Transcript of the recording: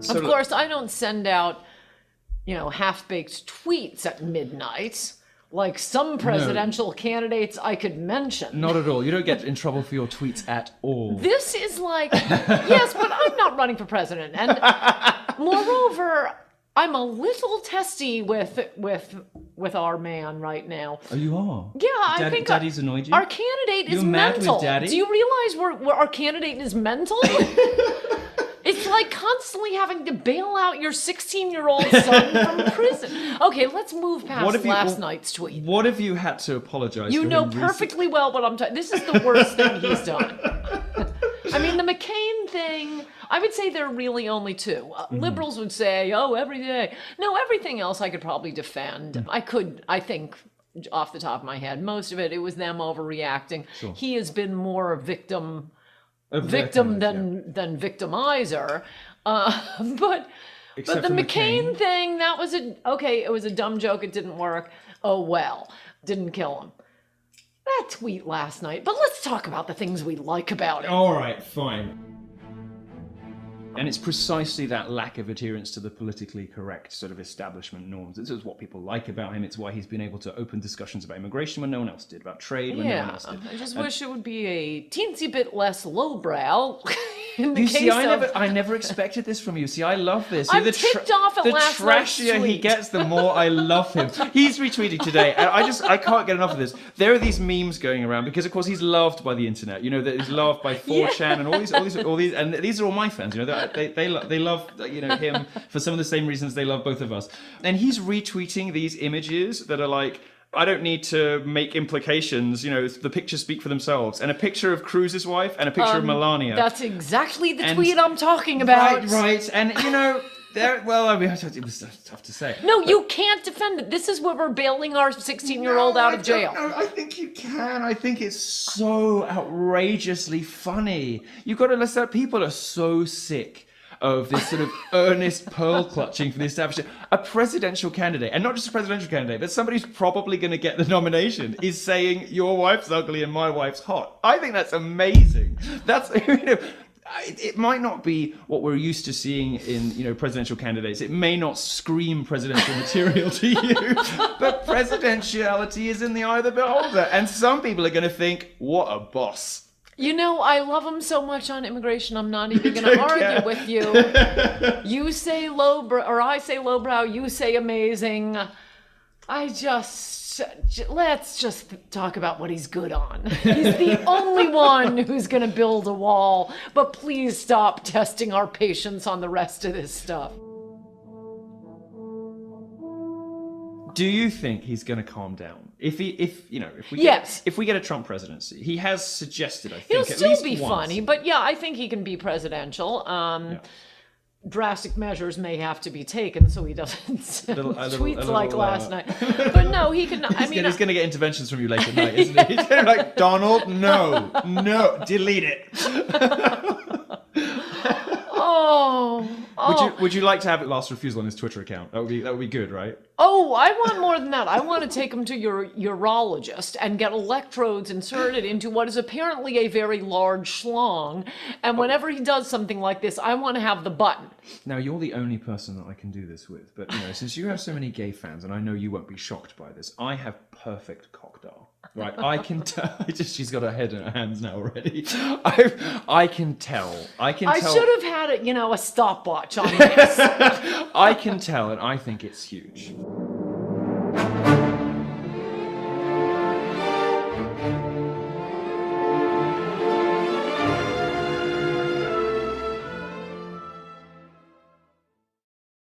Of course, I don't send out, half-baked tweets at midnight, like some presidential candidates I could mention. Not at all. You don't get in trouble for your tweets at all. This is like, yes, but I'm not running for president. And moreover, I'm a little testy with our man right now. Oh, you are? Yeah, I think Daddy's annoyed you? Our candidate is You're mad mental. with Daddy? Do you realize our candidate is mental? It's like constantly having to bail out your 16-year-old son from prison. Okay, let's move past last night's tweet. What have you had to apologize You to know him perfectly well what I'm talking. This is the worst thing he's done. I mean, the McCain thing, I would say there are really only two. Liberals would say, oh, every day. No, everything else I could probably defend. I think, off the top of my head, most of it was them overreacting. Sure. He has been more a victim than victimizer. But the McCain thing, that was it was a dumb joke. It didn't work. Oh, well, didn't kill him. That tweet last night, but let's talk about the things we like about it. All right, fine. And it's precisely that lack of adherence to the politically correct sort of establishment norms. This is what people like about him. It's why he's been able to open discussions about immigration when no one else did, about trade when no one else did. I just wish it would be a teensy bit less lowbrow. I never expected this from you. See, I love this. I'm ticked off at last night's tweet. The trashier he gets, the more I love him. He's retweeting today, and I can't get enough of this. There are these memes going around because, of course, he's loved by the internet. That he's loved by 4chan and all these, and these are all my fans. They love him for some of the same reasons they love both of us. And he's retweeting these images that are like, I don't need to make implications. The pictures speak for themselves. And a picture of Cruz's wife and a picture of Melania. That's exactly the tweet I'm talking about. Right. And, it was tough to say. No, you can't defend it. This is where we're bailing our 16-year-old out of jail. No, I think you can. I think it's so outrageously funny. You've got to understand, people are so sick of this sort of earnest pearl clutching for the establishment. A presidential candidate, and not just a presidential candidate, but somebody who's probably going to get the nomination, is saying your wife's ugly and my wife's hot. I think that's amazing. That's it might not be what we're used to seeing in presidential candidates. It may not scream presidential material to you, but presidentiality is in the eye of the beholder. And some people are going to think, what a boss. I love him so much on immigration, I'm not even going to argue with you. You say lowbrow, or I say lowbrow, you say amazing. Let's just talk about what he's good on. He's the only one who's going to build a wall, but please stop testing our patience on the rest of this stuff. Do you think he's going to calm down? If we get a Trump presidency, he has suggested, I think, he'll at still least be once. funny, but I think he can be presidential. Drastic measures may have to be taken so he doesn't send tweets like last night. But no, he can. He's going to get interventions from you late at night, isn't he? He's going to be like, Donald, no, delete it. Would you like to have it last refusal on his Twitter account? That would be good, right? Oh, I want more than that. I want to take him to your urologist and get electrodes inserted into what is apparently a very large schlong. And whenever he does something like this, I want to have the button. Now, you're the only person that I can do this with. But, since you have so many gay fans, and I know you won't be shocked by this, I have perfect cocktail. Right, I can tell. She's got her head in her hands now already. I can tell. I should have had a stopwatch on this. I can tell, and I think it's huge.